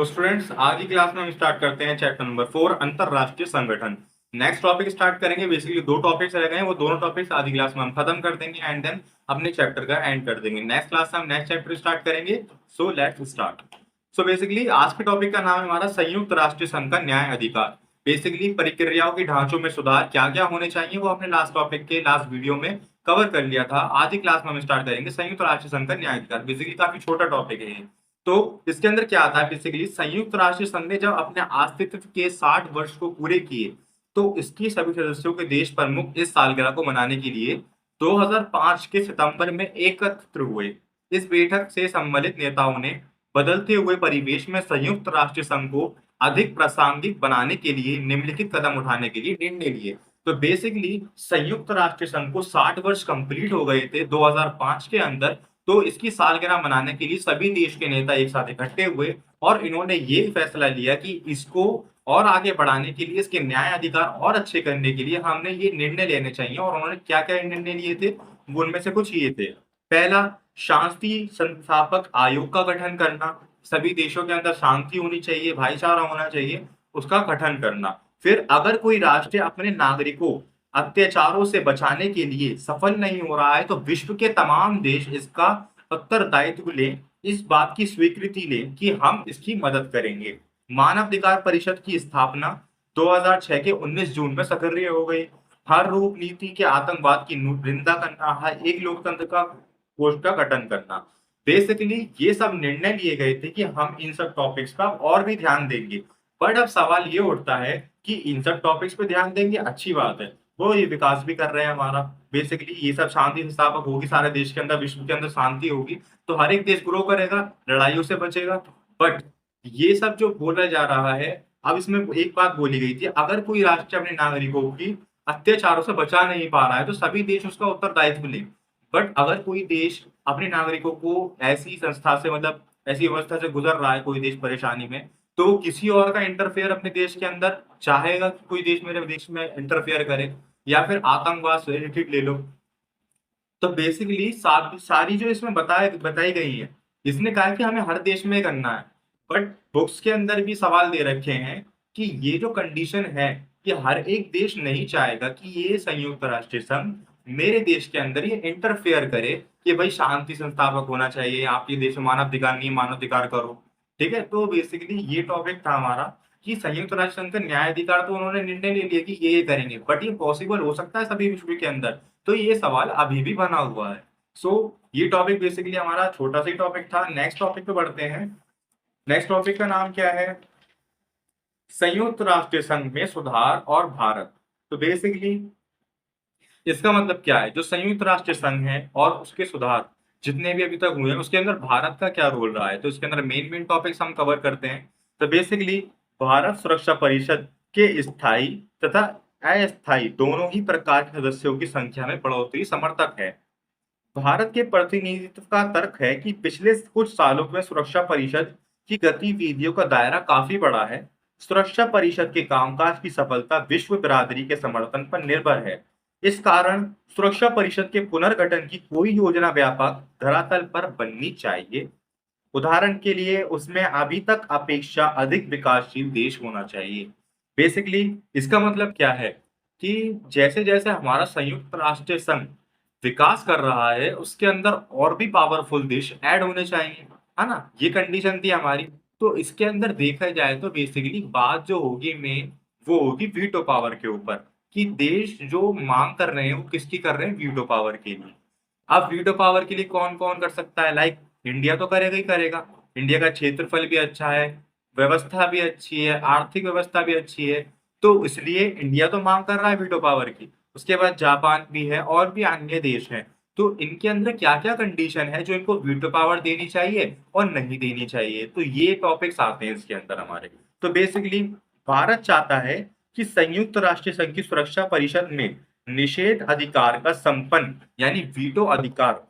तो स्टूडेंट्स आज की क्लास में हम स्टार्ट करते हैं चैप्टर नंबर 4 अंतरराष्ट्रीय संगठन। नेक्स्ट टॉपिक स्टार्ट करेंगे। बेसिकली दो टॉपिक्स रह गए हैं, वो दोनों टॉपिक्स आज की क्लास में हम खत्म कर देंगे एंड देन अपने चैप्टर का एंड कर देंगे। नेक्स्ट क्लास में हम नेक्स्ट चैप्टर स्टार्ट करेंगे। So let's start. So basically आज के टॉपिक का नाम है हमारा संयुक्त राष्ट्र संघ का न्याय अधिकार। बेसिकली प्रक्रियाओं के ढांचों में सुधार क्या क्या होने चाहिए वो अपने लास्ट टॉपिक के लास्ट वीडियो में कवर कर लिया था। आज की क्लास में हम स्टार्ट करेंगे संयुक्त राष्ट्र संघ का न्याय अधिकार। बेसिकली काफी छोटा टॉपिक है ये। तो इसके अंदर क्या आता है, बेसिकली संयुक्त राष्ट्र संघ ने जब अपने अस्तित्व के 60 वर्ष को पूरे किए तो इसकी सभी सदस्यों के देश प्रमुख इस सालगिरह को मनाने के लिए 2005 के सितंबर में एकत्र हुए। इस बैठक से सम्मिलित नेताओं ने बदलते हुए परिवेश में संयुक्त राष्ट्र संघ को अधिक प्रासंगिक बनाने के लिए निम्नलिखित कदम उठाने के लिए निर्णय लिए। तो बेसिकली संयुक्त राष्ट्र संघ को 60 वर्ष कंप्लीट हो गए थे 2005 के अंदर। तो इसकी सालगिरह मनाने के लिए सभी देश के नेता एक साथ इकट्ठे हुए और इन्होंने ये फैसला लिया कि इसको और आगे बढ़ाने के लिए, इसके न्याय अधिकार और अच्छे करने के लिए हमने ये निर्णय लेने चाहिए। और उन्होंने क्या क्या निर्णय लिए थे, उनमें से कुछ ये थे। पहला, शांति संस्थापक आयोग का गठन करना। सभी देशों के अंदर शांति होनी चाहिए, भाईचारा होना चाहिए, उसका गठन करना। फिर अगर कोई राष्ट्र अपने नागरिकों अत्याचारों से बचाने के लिए सफल नहीं हो रहा है तो विश्व के तमाम देश इसका उत्तरदायित्व लें, इस बात की स्वीकृति लें कि हम इसकी मदद करेंगे। मानवाधिकार परिषद की स्थापना 2006 के 19 जून में सक्रिय हो गई। हर रूप नीति के आतंकवाद की निंदा करना, हर एक लोकतंत्र का कोष का गठन करना। बेसिकली ये सब निर्णय लिए गए थे कि हम इन सब टॉपिक्स का और भी ध्यान देंगे। बट अब सवाल ये उठता है कि इन सब टॉपिक्स पे ध्यान देंगे, अच्छी बात है, वो ये विकास भी कर रहे हैं हमारा। बेसिकली ये सब शांति स्थापक होगी, सारे देश के अंदर, विश्व के अंदर शांति होगी तो हर एक देश ग्रो करेगा, लड़ाइयों से बचेगा। बट ये सब जो बोला जा रहा है, अब इसमें एक बात बोली गई थी, अगर कोई राष्ट्र अपने नागरिकों की अत्याचारों से बचा नहीं पा रहा है तो सभी देश उसका उत्तरदायित्व लें। बट अगर कोई देश अपने नागरिकों को ऐसी संस्था से, मतलब ऐसी अवस्था से गुजर रहा है, कोई देश परेशानी में, तो वो किसी और का इंटरफेयर अपने देश के अंदर चाहेगा कि कोई देश मेरे देश में इंटरफेयर करे, या फिर आतंकवाद से रिलेटेड ले लो। तो बेसिकली सारी जो इसमें बताई गई है, इसने कहा है कि हमें हर देश में करना है। बट बुक्स के अंदर भी सवाल दे रखे हैं कि ये जो कंडीशन है कि हर एक देश नहीं चाहेगा कि ये संयुक्त राष्ट्र संघ मेरे देश के अंदर ये इंटरफेयर करे कि भाई शांति संस्थापक होना चाहिए, आपके देश में मानवाधिकार नहीं, मानवाधिकार करो। ठीक है, तो बेसिकली ये टॉपिक था हमारा कि संयुक्त राष्ट्र संघ का न्याय अधिकार तो उन्होंने निर्णय ले लिया कि ये करेंगे, बट ये पॉसिबल हो सकता है सभी विश्व के अंदर? तो ये सवाल अभी भी बना हुआ है। सो ये टॉपिक बेसिकली हमारा छोटा सा टॉपिक था। नेक्स्ट टॉपिक पे बढ़ते हैं। नेक्स्ट टॉपिक का नाम क्या है, संयुक्त राष्ट्र संघ में सुधार और भारत। तो बेसिकली इसका मतलब क्या है, जो संयुक्त राष्ट्र संघ है और उसके सुधार जितने भी अभी तक हुए हैं उसके अंदर भारत का क्या रोल रहा है, तो इसके अंदर मेन टॉपिक्स हम कवर करते हैं। तो बेसिकली भारत सुरक्षा परिषद के स्थायी तथा अस्थायी दोनों ही प्रकार के सदस्यों की संख्या में बढ़ोतरी समर्थक है। भारत के प्रतिनिधित्व का तर्क है कि पिछले कुछ सालों में सुरक्षा परिषद की गतिविधियों का दायरा काफी बड़ा है। सुरक्षा परिषद के कामकाज की सफलता विश्व बिरादरी के समर्थन पर निर्भर है। इस कारण सुरक्षा परिषद के पुनर्गठन की कोई योजना व्यापक धरातल पर बननी चाहिए। उदाहरण के लिए उसमें अभी तक अपेक्षा अधिक विकासशील देश होना चाहिए। बेसिकली इसका मतलब क्या है कि जैसे जैसे हमारा संयुक्त राष्ट्र संघ विकास कर रहा है उसके अंदर और भी पावरफुल देश ऐड होने चाहिए, है ना? ये कंडीशन थी हमारी। तो इसके अंदर देखा जाए तो बेसिकली बात जो होगी मेन, वो होगी वीटो पावर के ऊपर, कि देश जो मांग कर रहे हैं वो किसकी कर रहे हैं, वीटो पावर के लिए। अब वीटो पावर के लिए कौन कौन कर सकता है, लाइक इंडिया तो करेगा ही करेगा। इंडिया का क्षेत्रफल भी अच्छा है, व्यवस्था भी अच्छी है, आर्थिक व्यवस्था भी अच्छी है, तो इसलिए इंडिया तो मांग कर रहा है वीटो पावर की। उसके बाद जापान भी है और भी अन्य देश हैं। तो इनके अंदर क्या क्या कंडीशन है जो इनको वीटो पावर देनी चाहिए और नहीं देनी चाहिए, तो ये टॉपिक्स आते हैं इसके अंदर हमारे। तो बेसिकली भारत चाहता है कि संयुक्त राष्ट्र संघ की सुरक्षा परिषद में निषेध अधिकार का संपन्न यानी वीटो अधिकार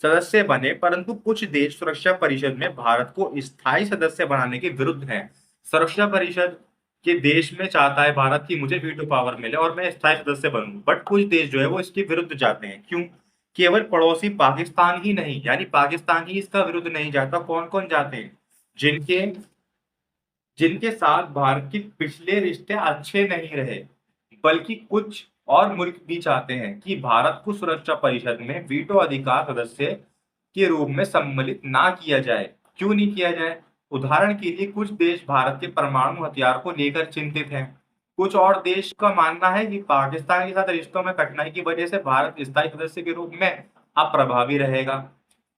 सदस्य बने, परंतु कुछ देश सुरक्षा परिषद में भारत को स्थायी सदस्य बनाने के विरुद्ध हैं। सुरक्षा परिषद के देश में चाहता है भारत की मुझे वीटो पावर मिले और मैं स्थायी सदस्य बनूं, बट कुछ देश जो है वो इसके विरुद्ध जाते हैं। क्यों? केवल पड़ोसी पाकिस्तान ही नहीं, यानी पाकिस्तान ही इसका विरुद्ध नहीं जाता, कौन कौन जाते हैं, जिनके जिनके साथ भारत के पिछले रिश्ते अच्छे नहीं रहे, बल्कि कुछ और मुल्क भी चाहते हैं कि भारत को सुरक्षा परिषद में वीटो अधिकार सदस्य के रूप में सम्मिलित ना किया जाए। क्यों नहीं किया जाए? उदाहरण के लिए कुछ देश भारत के परमाणु हथियार को लेकर चिंतित हैं। कुछ और देश का मानना है कि पाकिस्तान के साथ रिश्तों में कठिनाई की वजह से भारत स्थायी सदस्य के रूप में अप्रभावी रहेगा।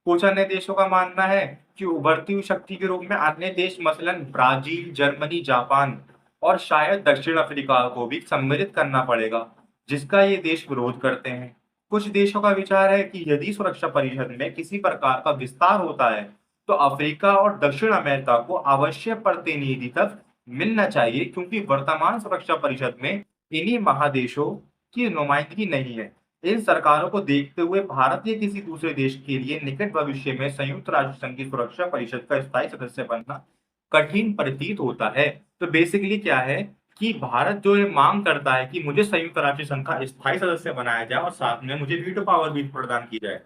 कुछ अन्य देशों का मानना है कि उभरती हुई शक्ति के रूप में अन्य देश मसलन ब्राजील, जर्मनी, जापान और शायद दक्षिण अफ्रीका को भी सम्मिलित करना पड़ेगा, जिसका ये देश विरोध करते हैं। कुछ देशों का विचार है कि यदि सुरक्षा परिषद में किसी प्रकार का विस्तार होता है, तो अफ्रीका और दक्षिण अमेरिका को अवश्य प्रतिनिधित्व मिलना चाहिए, क्योंकि वर्तमान सुरक्षा परिषद में इन्हीं महादेशों की नुमाइंदगी नहीं है। इन सरकारों को देखते हुए भारत या किसी दूसरे देश के लिए निकट भविष्य में संयुक्त राष्ट्र संघ की सुरक्षा परिषद का स्थायी सदस्य बनना कठिन प्रतीत होता है। तो बेसिकली क्या है कि भारत जो ये मांग करता है कि मुझे संयुक्त राष्ट्र संघ का स्थायी सदस्य बनाया जाए और साथ में मुझे वीटो पावर भी प्रदान की जाए।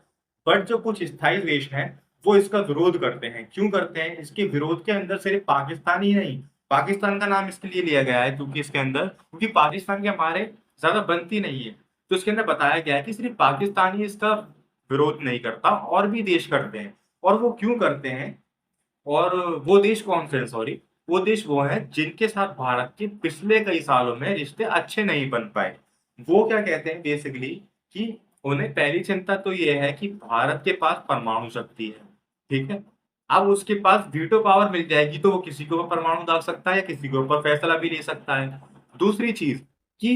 बट जो कुछ स्थायी देश हैं, वो इसका विरोध करते हैं। क्यों करते हैं? इसके विरोध के अंदर सिर्फ पाकिस्तान ही नहीं, पाकिस्तान का नाम इसके लिए लिया गया है क्योंकि इसके अंदर क्योंकि पाकिस्तान के हमारे ज़्यादा बनती नहीं है। तो इसके अंदर बताया गया है कि सिर्फ पाकिस्तान ही इसका विरोध नहीं करता, और भी देश करते हैं। और वो क्यों करते हैं? और वो देश कौन से हैं? सॉरी, वो देश वो हैं जिनके साथ भारत के पिछले कई सालों में रिश्ते अच्छे नहीं बन पाए। वो क्या कहते हैं बेसिकली कि उन्हें पहली चिंता तो ये है कि भारत के पास परमाणु शक्ति है, ठीक है? अब उसके पास वीटो पावर मिल जाएगी तो वो किसी के ऊपर परमाणु दाग सकता है या किसी के ऊपर फैसला भी ले सकता है। दूसरी चीज़ कि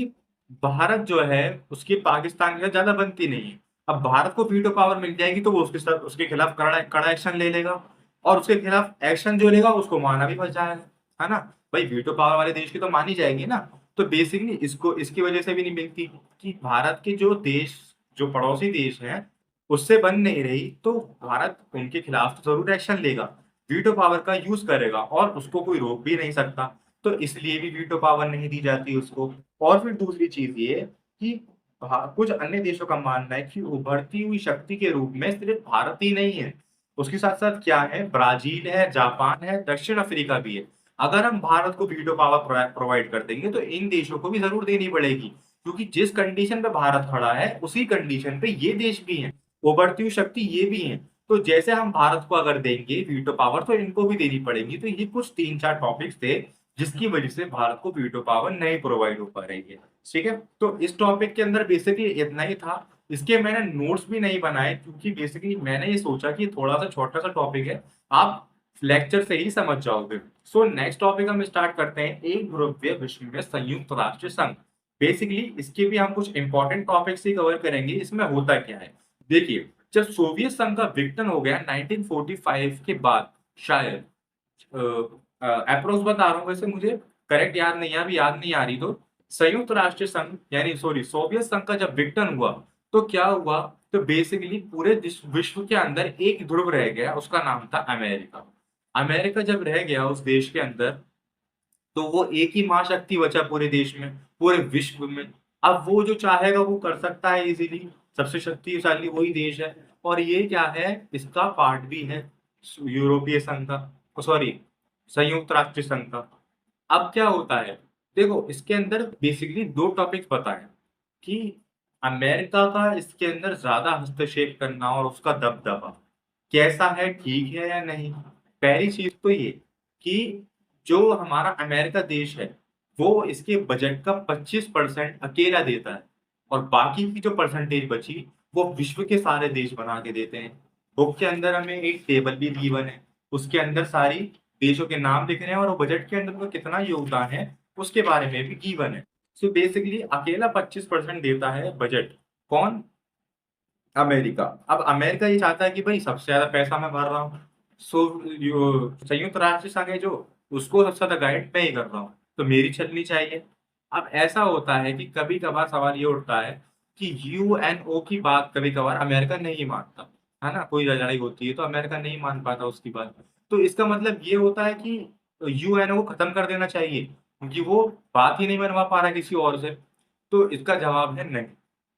भारत जो है उसकी पाकिस्तान के साथ ज़्यादा बनती नहीं है। अब भारत को वीटो पावर मिल जाएगी तो वो उसके साथ उसके खिलाफ कड़ा कड़ा एक्शन ले लेगा, और उसके खिलाफ एक्शन जो लेगा उसको माना भी बच जाएगा, है ना? भाई वीटो पावर वाले देश की तो मानी जाएगी ना। तो बेसिकली इसको इसकी वजह से भी नहीं मिलती कि भारत के जो देश जो पड़ोसी देश हैं उससे बन नहीं रही, तो भारत उनके खिलाफ तो ज़रूर एक्शन लेगा, वीटो पावर का यूज़ करेगा और उसको कोई रोक भी नहीं सकता। तो इसलिए भी वीटो पावर नहीं दी जाती उसको। और फिर दूसरी चीज़ ये कि कुछ अन्य देशों का मानना है कि उभरती हुई शक्ति के रूप में सिर्फ भारत ही नहीं है, उसके साथ-साथ क्या है, ब्राज़ील है, जापान है, दक्षिण अफ्रीका भी है। अगर हम भारत को वीटो पावर प्रोवाइड कर देंगे तो इन देशों को भी ज़रूर देनी पड़ेगी, क्योंकि जिस कंडीशन पे भारत खड़ा है उसी कंडीशन पे ये देश भी हैं, उभरती हुई शक्ति ये भी हैं। तो जैसे हम भारत को अगर देंगे वीटो पावर तो इनको भी देनी पड़ेगी। तो ये कुछ 3-4 टॉपिक्स थे जिसकी वजह से भारत को वीटो पावर नहीं प्रोवाइड हो पा रही है। ठीक है? तो इस टॉपिक के अंदर बेसिकली इतना ही था। इसके मैंने नोट्स भी नहीं बनाए क्योंकि बेसिकली मैंने ये सोचा कि थोड़ा-सा छोटा-सा टॉपिक है, आप लेक्चर से ही समझ जाओगे। सो नेक्स्ट टॉपिक हम स्टार्ट करते हैं, एक ध्रुवीय विश्व में संयुक्त राष्ट्र संघ। बेसिकली इसके भी हम कुछ इंपॉर्टेंट टॉपिक्स ही कवर करेंगे, इसमें होता क्या है? देखिए, जब सोवियत संघ का विघटन हो गया 1945 के बाद, शायद एप्रोक्स बता रहा हूँ, वैसे मुझे करेक्ट याद नहीं है, अभी याद नहीं आ रही, तो संयुक्त राष्ट्र संघ यानी सॉरी सोवियत संघ का जब विघटन हुआ तो क्या हुआ, तो बेसिकली पूरे विश्व के अंदर एक ध्रुव रह गया, उसका नाम था अमेरिका। अमेरिका जब रह गया उस देश के अंदर, तो वो एक ही महाशक्ति बचा पूरे देश में, पूरे विश्व में। अब वो जो चाहेगा वो कर सकता है इजीली, सबसे शक्तिशाली वही देश है, और ये क्या है, इसका पार्ट भी है यूरोपीय संघ का, सॉरी संयुक्त राष्ट्र संघ का। अब क्या होता है, देखो इसके अंदर बेसिकली 2 टॉपिक्स बताएँ कि अमेरिका का इसके अंदर ज़्यादा हस्तक्षेप करना और उसका दबदबा कैसा है, ठीक है या नहीं? पहली चीज़ तो ये कि जो हमारा अमेरिका देश है, वो इसके बजट का 25% अकेला देता है, और बाकी की जो परसेंटेज बची, वो विश्व के सारे देश बना के देते हैं। बुक के अंदर हमें एक टेबल भी गिवन है, उसके अंदर सारी देशों के नाम लिख रहे हैं और वो बजट के अंदर उनका कितना योगदान है, उसके बारे में भी गिवन है। सो बेसिकली अकेला 25% देता है बजट, कौन? अमेरिका। अब अमेरिका ये चाहता है कि भई सबसे ज़्यादा पैसा मैं भर रहा हूँ, सो यो संयुक्त राष्ट्र संघ है जो, उसको सबसे ज़्यादा गाइड मैं ही कर रहा हूँ, तो मेरी चलनी चाहिए। अब ऐसा होता है कि कभी-कभार सवाल ये उठता है कि यूएनओ की बात कभी-कभार अमेरिका नहीं मानता, है ना? कोई लड़ाई होती है तो अमेरिका नहीं मान पाता उसकी बात। तो इसका मतलब ये होता है कि यूएनओ को खत्म कर देना चाहिए, क्योंकि वो बात ही नहीं मनवा पा रहा है किसी और से। तो इसका जवाब है नहीं।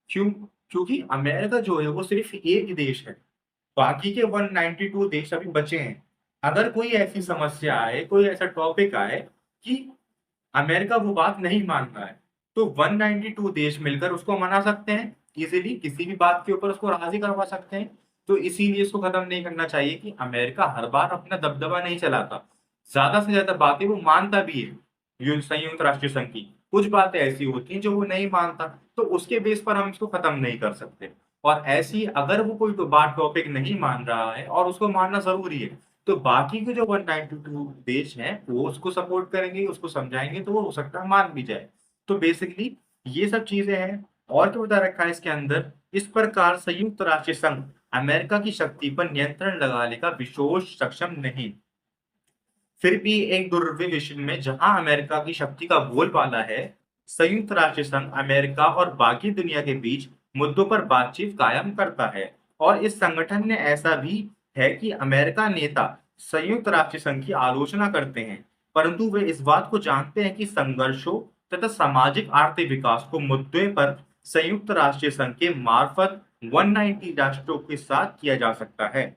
क्यों? क्योंकि अमेरिका जो है वो सिर्फ़ एक देश है, बाकी के 192 देश अभी बचे हैं। अगर कोई ऐसी समस्या आए, कोई ऐसा टॉपिक आए कि अमेरिका वो बात नहीं मान रहा है, तो 192 देश मिलकर उसको मना सकते हैं इजीली, किसी भी बात के ऊपर उसको राजी करवा सकते हैं। तो इसीलिए इसको खत्म नहीं करना चाहिए कि अमेरिका हर बार अपना दबदबा नहीं चलाता, ज्यादा से ज्यादा बातें वो मानता भी है। संयुक्त राष्ट्र संघ की कुछ बातें ऐसी होती हैं जो वो नहीं मानता, तो उसके बेस पर हम इसको खत्म नहीं कर सकते। और ऐसी अगर वो कोई तो बात टॉपिक नहीं मान रहा है और उसको मानना जरूरी है, तो बाकी के जो 192 देश हैं वो उसको सपोर्ट करेंगे, उसको समझाएंगे, तो वो हो सकता है मान भी जाए। तो बेसिकली ये सब चीजें हैं। और क्या बता रखा है इसके अंदर, इस प्रकार संयुक्त राष्ट्र संघ अमेरिका की शक्ति पर नियंत्रण लगाने का विशेष सक्षम नहीं। फिर भी एक ध्रुवीय विश्व में जहां अमेरिका की शक्ति का बोलबाला है, संयुक्त राष्ट्र संघ अमेरिका और बाकी दुनिया के बीच मुद्दों पर बातचीत कायम करता है। और इस संगठन ने ऐसा भी है कि अमेरिका नेता संयुक्त राष्ट्र संघ की आलोचना करते हैं, परंतु वे इस बात को जानते हैं कि संघर्षों तथा सामाजिक आर्थिक विकास को मुद्दे पर संयुक्त राष्ट्र संघ के मार्फत 190 राष्ट्रों के साथ किया जा सकता है।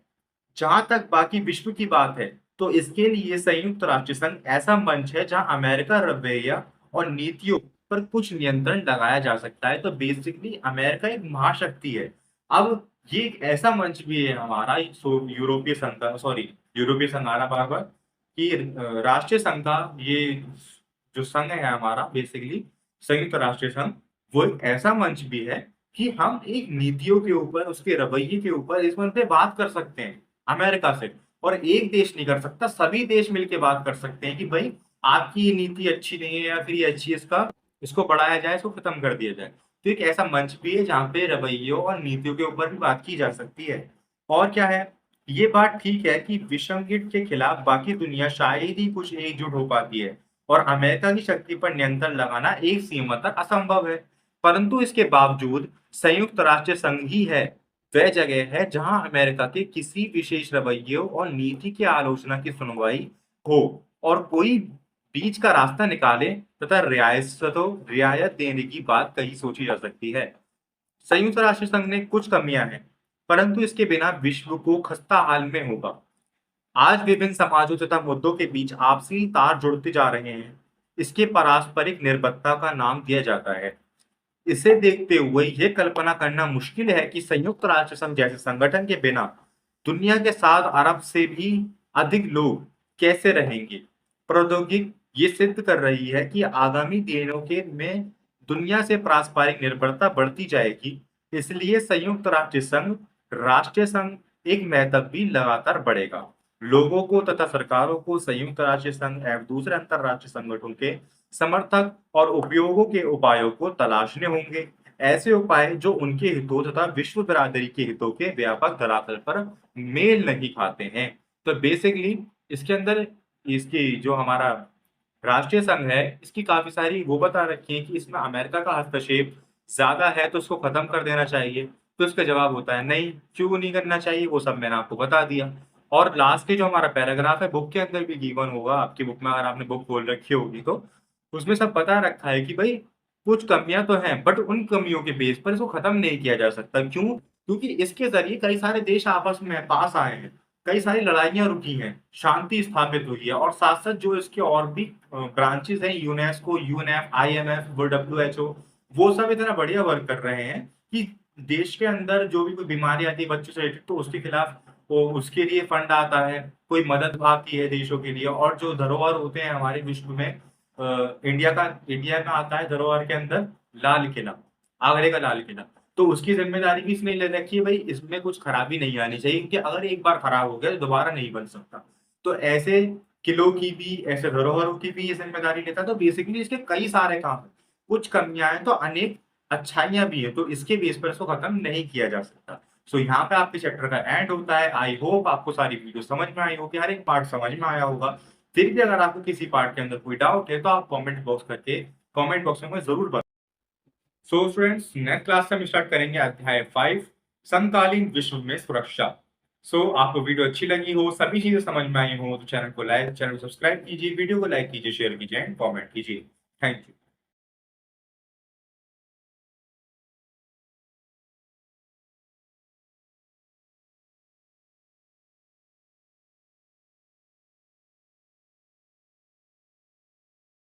जहां तक बाकी विश्व की बात है, तो इसके लिए संयुक्त राष्ट्र संघ ऐसा मंच है जहां अमेरिका रवैया और नीतियों पर कुछ नियंत्रण लगाया जा सकता है। तो बेसिकली अमेरिका एक महाशक्ति है। अब ये एक ऐसा मंच भी है हमारा, यूरोपीय संघ का, सॉरी यूरोपीय संघ आ रहा बार बार, कि राष्ट्रीय संघ का ये जो संघ है हमारा, बेसिकली संयुक्त राष्ट्र संघ, वो एक ऐसा मंच भी है कि हम एक नीतियों के ऊपर, उसके रवैये के ऊपर इस पे बात कर सकते हैं अमेरिका से। और एक देश नहीं कर सकता, सभी देश मिलकर बात कर सकते हैं कि भाई आपकी ये नीति अच्छी नहीं है या फिर ये अच्छी है, इसका इसको बढ़ाया जाए, इसको खत्म कर दिया जाए। तो एक ऐसा मंच भी है जहाँ पे रवैयों और नीतियों के ऊपर भी बात की जा सकती है। और क्या है, ये बात ठीक है कि विसंगठन के खिलाफ बाकी दुनिया शायद ही कुछ एकजुट हो पाती है और अमेरिका की शक्ति पर नियंत्रण लगाना एक सीमा तक असंभव है। परंतु इसके बावजूद संयुक्त राष्ट्र संघ ही है वह जगह है जहां अमेरिका के किसी विशेष रवैयों और नीति की आलोचना की सुनवाई हो और कोई बीच का रास्ता निकाले तथा रियायत देने की बात कही सोची जा सकती है। संयुक्त राष्ट्र संघ में कुछ कमियां हैं, परंतु इसके बिना विश्व को खस्ता हाल में होगा। आज विभिन्न समाजों तथा मुद्दों के बीच आपसी तार जुड़ते जा रहे हैं। इसके पारस्परिक निर्भरता का नाम दिया जाता है। इसे देखते हुए यह कल्पना करना मुश्किल है कि संयुक्त राष्ट्र संघ जैसे संगठन के बिना दुनिया के 7 अरब से भी अधिक लोग कैसे रहेंगे। प्रौद्योगिकी ये सिद्ध कर रही है कि आगामी दिनों के में दुनिया से पारस्परिक निर्भरता बढ़ती जाएगी। इसलिए संयुक्त राष्ट्र संघ एक महत्व भी लगातार बढ़ेगा। लोगों को तथा सरकारों को संयुक्त राष्ट्र संघ एवं दूसरे अंतरराष्ट्रीय संगठनों के समर्थक और उपयोगों के उपायों को तलाशने होंगे। ऐसे उपाय जो उनके हितों तथा विश्व बिरादरी के हितों के व्यापक धरातल पर मेल नहीं खाते हैं। तो बेसिकली इसके अंदर इसकी जो हमारा राष्ट्रीय संघ है, इसकी काफी सारी वो बता रखी है कि इसमें अमेरिका का हस्तक्षेप ज्यादा है तो उसको खत्म कर देना चाहिए। तो इसका जवाब होता है नहीं, क्यों नहीं करना चाहिए, वो सब मैंने आपको बता दिया। और लास्ट के जो हमारा पैराग्राफ है बुक के अंदर भी गिवन होगा, आपकी बुक में अगर आपने बुक खोल रखी होगी तो उसमें सब बता रखा है कि भाई कुछ कमियां तो हैं, बट उन कमियों के बेस पर इसको खत्म नहीं किया जा सकता। क्यों? क्योंकि इसके जरिए कई सारे देश आपस में पास आए हैं, कई सारी लड़ाइयां रुकी हैं, शांति स्थापित हुई है, और साथ साथ जो इसके और भी ब्रांचेस हैं, यूनेस्को, यूएनएफ, आईएमएफ, डब्ल्यूएचओ, वो सब इतना बढ़िया वर्क कर रहे हैं कि देश के अंदर जो भी कोई बीमारी आती है बच्चों से रिलेटेड, तो उसके खिलाफ वो उसके लिए फंड आता है, कोई मदद आती है देशों के लिए। और जो धरोहर होते हैं हमारे विश्व में, इंडिया में आता है धरोहर के अंदर लाल किला, आगरे का लाल किला। तो उसकी जिम्मेदारी भी इसने ले रखी है, भाई इसमें कुछ खराबी नहीं आनी चाहिए, क्योंकि अगर एक बार खराब हो गया तो दोबारा नहीं बन सकता। तो ऐसे किलों की भी, ऐसे धरोहरों की भी ये जिम्मेदारी लेता है। तो बेसिकली इसके कई सारे काम हैं, कुछ कमियां हैं तो अनेक अच्छाइयां भी है, तो इसके बेस पर इसको खत्म नहीं किया जा सकता। सो यहाँ पे आपके चैप्टर का एंड होता है। आई होप आपको सारी वीडियो समझ में आई होगी, हर एक पार्ट समझ में आया होगा। फिर भी अगर आपको किसी पार्ट के अंदर कोई डाउट है तो आप कमेंट बॉक्स में मुझे जरूर बताएं। सो स्टूडेंट्स, नेक्स्ट क्लास से हम स्टार्ट करेंगे अध्याय 5, समकालीन विश्व में सुरक्षा। आपको वीडियो अच्छी लगी हो, सभी चीजें समझ में आई हो, तो चैनल को सब्सक्राइब कीजिए, वीडियो को लाइक कीजिए, शेयर कीजिए एंड कमेंट कीजिए। Thank you.